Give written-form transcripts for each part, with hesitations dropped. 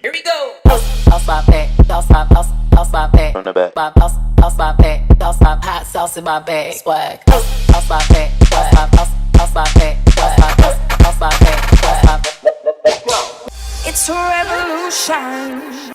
Here we go. Toss my back, toss my back, From the back. toss my back, toss my hot sauce in my bag, swag. Toss my back, toss my back, toss my back, toss my back. Let's go. It's a revolution.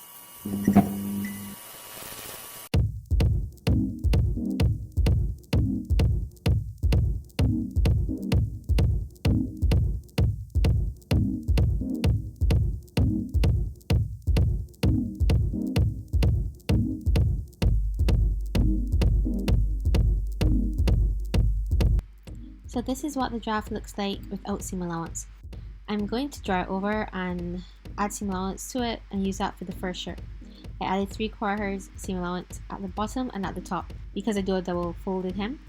So this is what the draft looks like without seam allowance. I'm going to draw it over and add seam allowance to it and use that for the first shirt. I added 3/4 seam allowance at the bottom and at the top because I do a double folded hem,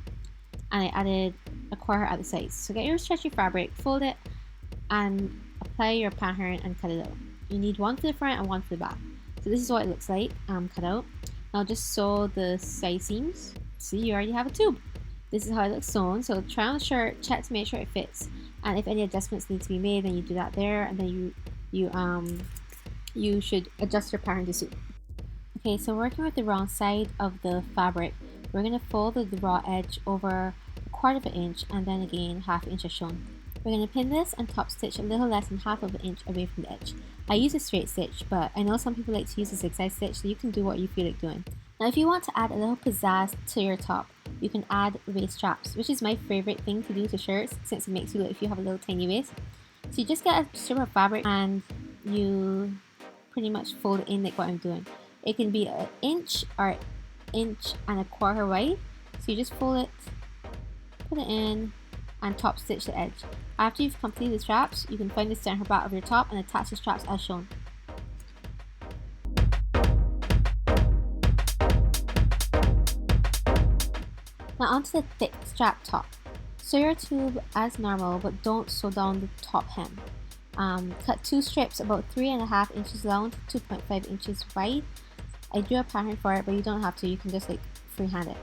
and I added 1/4 at the sides. So get your stretchy fabric, fold it, and apply your pattern and cut it out. You need one for the front and one for the back. So this is what it looks like cut out. Now just sew the side seams. See, you already have a tube. This is how it looks sewn. So try on the shirt, check to make sure it fits, and if any adjustments need to be made, then you do that there, and then you should adjust your pattern to suit. Okay, so working with the wrong side of the fabric, we're going to fold the raw edge over 1/4 inch and then again 1/2 inch as shown. We're going to pin this and top stitch a little less than 1/2 inch away from the edge. I use a straight stitch, but I know some people like to use a zigzag stitch, so you can do what you feel like doing. Now if you want to add a little pizzazz to your top, you can add waist straps, which is my favorite thing to do to shirts since it makes you look if you have a little tiny waist. So you just get a strip of fabric and you pretty much fold it in like what I'm doing. It can be 1 inch or 1.25 inches wide. So you just fold it, put it in, and top stitch the edge. After you've completed the straps, you can find the center back of your top and attach the straps as shown. Now onto the thick strap top. Sew your tube as normal, but don't sew down the top hem. Cut 2 strips about 3.5 inches long to 2.5 inches wide. I drew a pattern for it, but you don't have to. You can just like freehand it.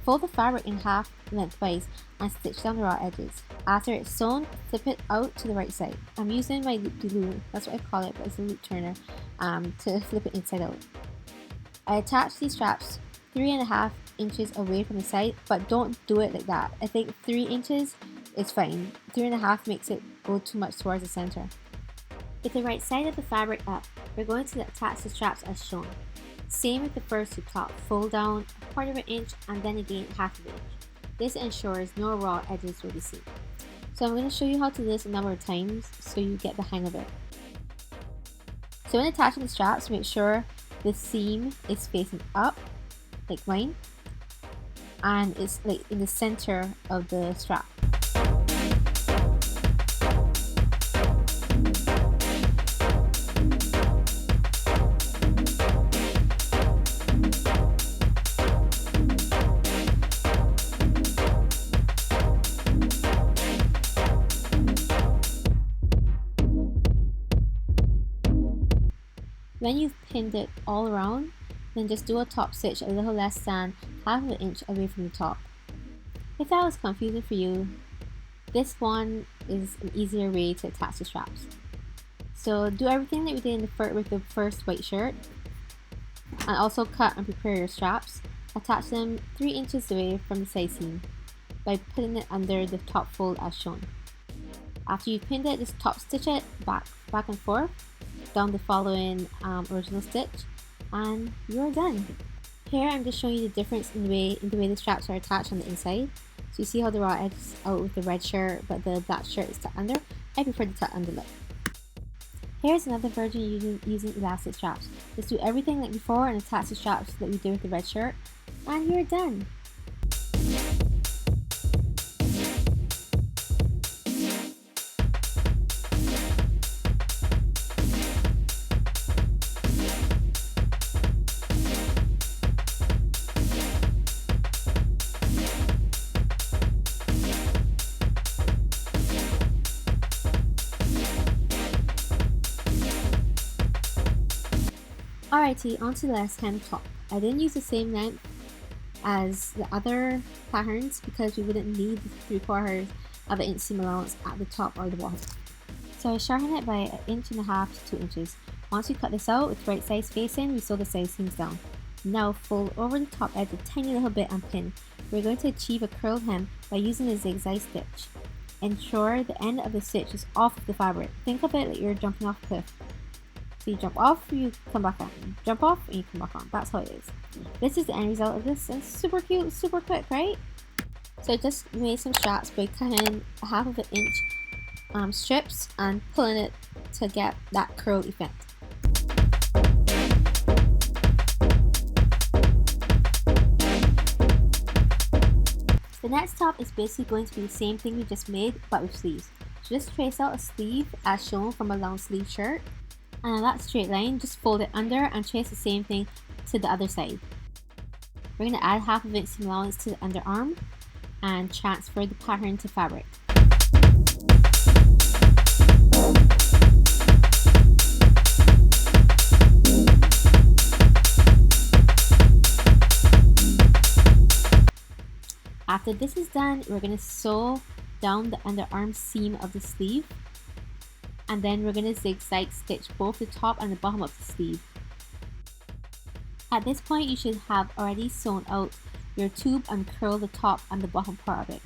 Fold the fabric in half lengthwise and stitch down the raw edges. After it's sewn, flip it out to the right side. I'm using my loop glue, that's what I call it, but it's a loop turner, to flip it inside out. I attach these straps 3.5 inches away from the side, but don't do it like that. I think 3 inches is fine. 3.5 makes it go too much towards the center. With the right side of the fabric up, we're going to attach the straps as shown. Same with the first two top, fold down 1/4 inch and then again 1/2 inch. This ensures no raw edges will be seen. So I'm going to show you how to do this a number of times so you get the hang of it. So when attaching the straps, make sure the seam is facing up, like mine, and it's like in the center of the strap. When you've pinned it all around, then just do a top stitch a little less than 1/2 inch away from the top. If that was confusing for you, this one is an easier way to attach the straps. So do everything that we did with the first white shirt, and also cut and prepare your straps. Attach them 3 inches away from the side seam by putting it under the top fold as shown. After you've pinned it, just top stitch it back and forth down the following original stitch, and you're done. Here I'm just showing you the difference in the way the straps are attached on the inside. So you see how the raw edge is out with the red shirt, but the black shirt is tucked under. I prefer to tuck under. Here's another version using elastic straps. Just do everything like before and attach the straps that we did with the red shirt, and you're done. Alrighty, onto the left hand top. I didn't use the same length as the other patterns because we wouldn't need the 3/4 of an inch seam allowance at the top or the bottom. So I shorten it by 1.5 inches to 2 inches. Once we cut this out with the right size facing, we sew the side seams down. Now fold over the top edge a tiny little bit and pin. We're going to achieve a curled hem by using a zigzag stitch. Ensure the end of the stitch is off the fabric. Think of it like you're jumping off a cliff. So you jump off, you come back on. Jump off, and you come back on. That's how it is. This is the end result of this. It's super cute, super quick, right? So I just made some straps by cutting 1/2 inch strips and pulling it to get that curl effect. The next top is basically going to be the same thing we just made but with sleeves. So just trace out a sleeve as shown from a long sleeve shirt, and on that straight line just fold it under and trace the same thing to the other side. We're going to add 1/2 inch seam allowance to the underarm and transfer the pattern to fabric. After this is done, we're going to sew down the underarm seam of the sleeve, and then we're going to zigzag stitch both the top and the bottom of the sleeve. At this point, you should have already sewn out your tube and curl the top and the bottom part of it.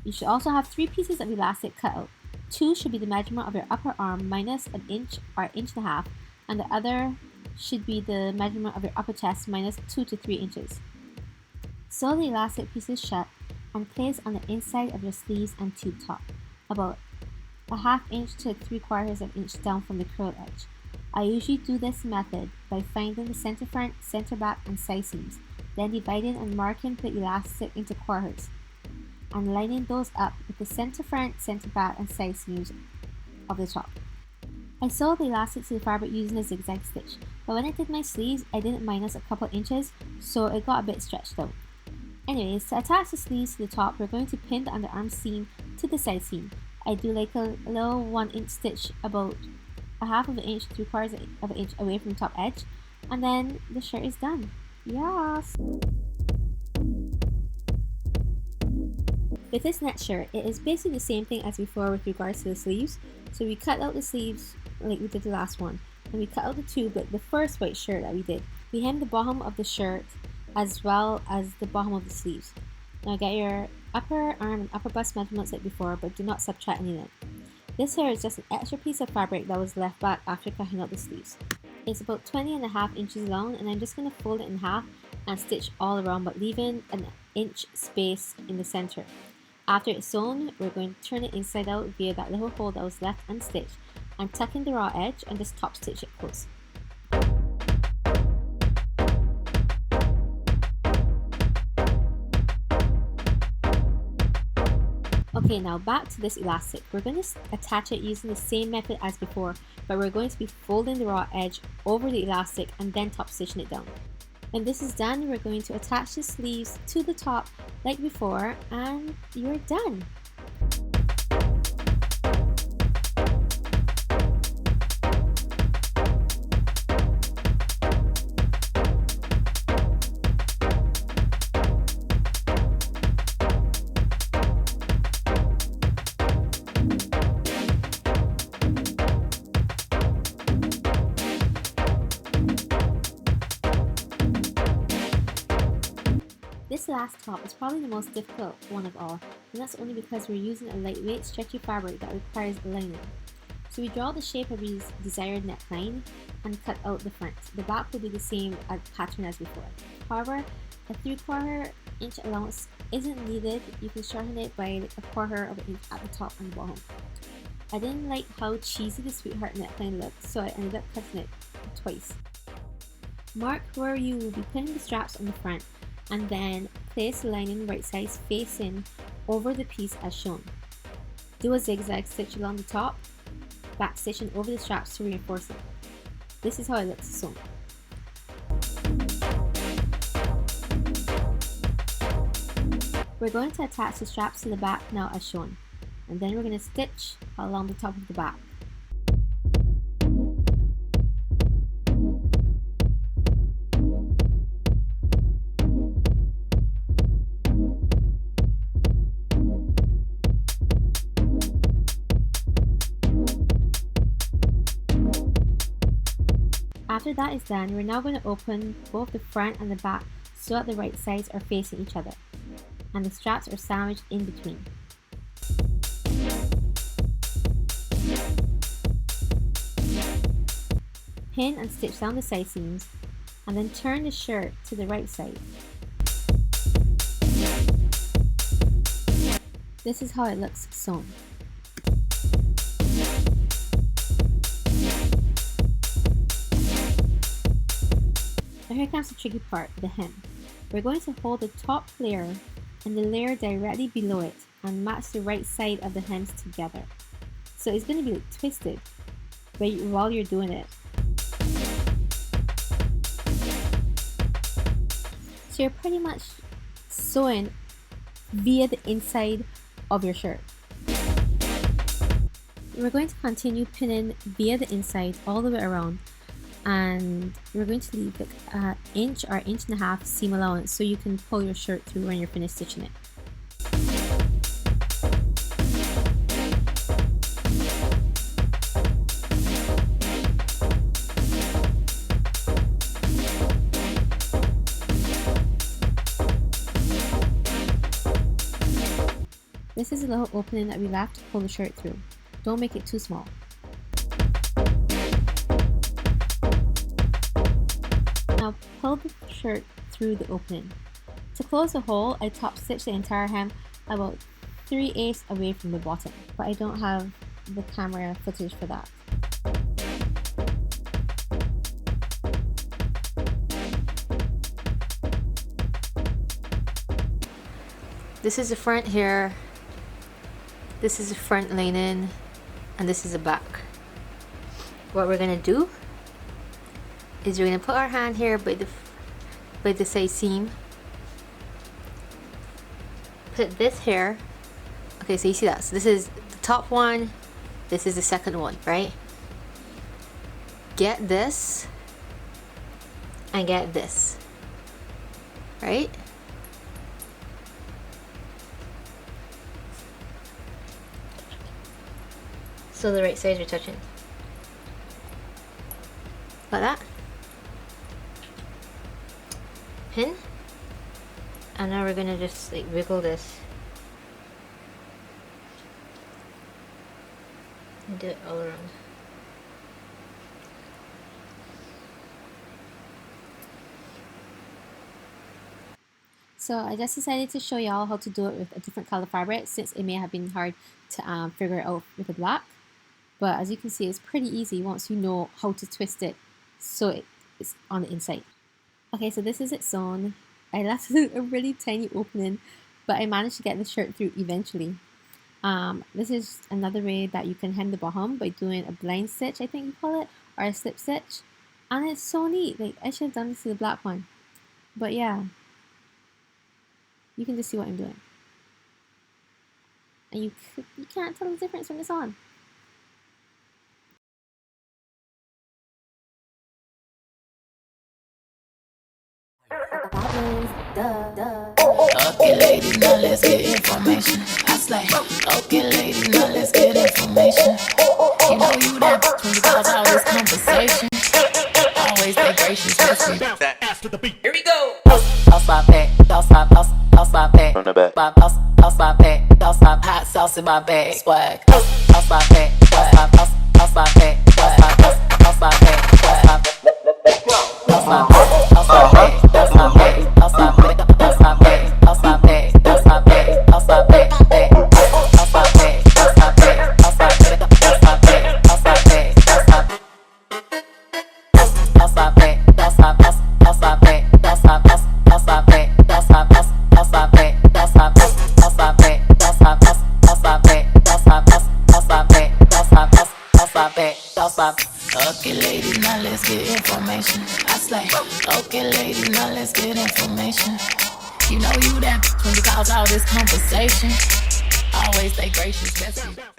You should also have 3 pieces of elastic cut out. 2 should be the measurement of your upper arm minus 1 inch or 1.5 inches, and the other should be the measurement of your upper chest minus 2 to 3 inches. Sew the elastic pieces shut and place on the inside of your sleeves and tube top, about 1/2 inch to 3/4 inch down from the curl edge. I usually do this method by finding the center front, center back and side seams, then dividing and marking the elastic into quarters, and lining those up with the center front, center back and side seams of the top. I sewed the elastic to the fabric using a zigzag stitch, but when I did my sleeves I didn't minus a couple inches, so it got a bit stretched out. Anyways, to attach the sleeves to the top, we're going to pin the underarm seam to the side seam. I do like a little 1 inch stitch about 1/2 inch to 3/4 inch away from the top edge, and then the shirt is done. Yes! With this next shirt, it is basically the same thing as before with regards to the sleeves. So we cut out the sleeves like we did the last one, and we cut out the tube like the first white shirt that we did. We hemmed the bottom of the shirt as well as the bottom of the sleeves. Now get your upper arm and upper bust measurements like before, but do not subtract any length. This here is just an extra piece of fabric that was left back after cutting out the sleeves. It's about 20.5 inches long, and I'm just going to fold it in half and stitch all around, but leaving an inch space in the center. After it's sewn, we're going to turn it inside out via that little hole that was left unstitched and tuck in the raw edge and just top stitch it close. Okay, now back to this elastic. We're going to attach it using the same method as before, but we're going to be folding the raw edge over the elastic and then top stitching it down. When this is done, we're going to attach the sleeves to the top like before, and you're done. This last top is probably the most difficult one of all, and that's only because we're using a lightweight, stretchy fabric that requires lining. So we draw the shape of the desired neckline and cut out the front. The back will be the same pattern as before. However, a 3/4 inch allowance isn't needed. You can shorten it by like 1/4 inch at the top and the bottom. I didn't like how cheesy the sweetheart neckline looked, so I ended up cutting it twice. Mark where you will be putting the straps on the front, and then place the lining right size facing over the piece as shown. Do a zigzag stitch along the top, back stitching over the straps to reinforce it. This is how it looks sewn. We're going to attach the straps to the back now as shown, and then we're going to stitch along the top of the back. After that is done, we're now going to open both the front and the back so that the right sides are facing each other and the straps are sandwiched in between. Pin and stitch down the side seams and then turn the shirt to the right side. This is how it looks sewn. Now here comes the tricky part, the hem. We're going to hold the top layer and the layer directly below it and match the right side of the hems together. So it's going to be twisted while you're doing it. So you're pretty much sewing via the inside of your shirt. We're going to continue pinning via the inside all the way around, and we're going to leave like an inch or inch and a half seam allowance so you can pull your shirt through when you're finished stitching it. This is a little opening that we left to pull the shirt through. Don't make it too small. Now pull the shirt through the opening. To close the hole, I top stitch the entire hem about 3/8 away from the bottom, but I don't have the camera footage for that. This is the front here. This is the front lining, and this is the back. What we're gonna do is we're gonna put our hand here by the side seam. Put this here. Okay, so you see that. So this is the top one. This is the second one, right? Get this and get this, right? So the right sides are touching. Like that. Pin. And now we're gonna just like wiggle this. And do it all around. So I just decided to show y'all how to do it with a different color fabric, since it may have been hard to figure it out with the black. But as you can see, it's pretty easy once you know how to twist it so it's on the inside. Okay, so this is it sewn. I left a really tiny opening, but I managed to get the shirt through eventually. This is another way that you can hem the bottom by doing a blind stitch, I think you call it, or a slip stitch. And it's so neat. Like, I should have done this to the black one. But yeah, you can just see what I'm doing. And you can't tell the difference when it's on. Okay, ladies, now let's get information. I slay. Okay, ladies, now let's get information. You know you that bitch when you cause all this conversation. Always stay gracious, especially that after the beat. Here we go. Toss my back, toss my back. From the back. Toss my back, toss my hot sauce in my bag. Swag. Toss my back, toss my back, toss my back, toss my back, toss my back. Let's go. Toss my back, toss my back, toss my back, toss my back, toss my back, toss my back, toss my back, toss my back, toss my back, toss my back, toss my back, toss my back, toss my back, toss my back, toss my back. Toss my back, toss my back, toss my back, toss my back, toss my back, toss my back, toss my back, toss my back, toss my back, toss my back, toss my back, toss my back, toss my back, toss my back, toss my back, toss my back. Okay, ladies, now let's get information. I slay. Okay, ladies, now let's get information. You know you that bitch when you cause all this conversation. Always stay gracious, that's it.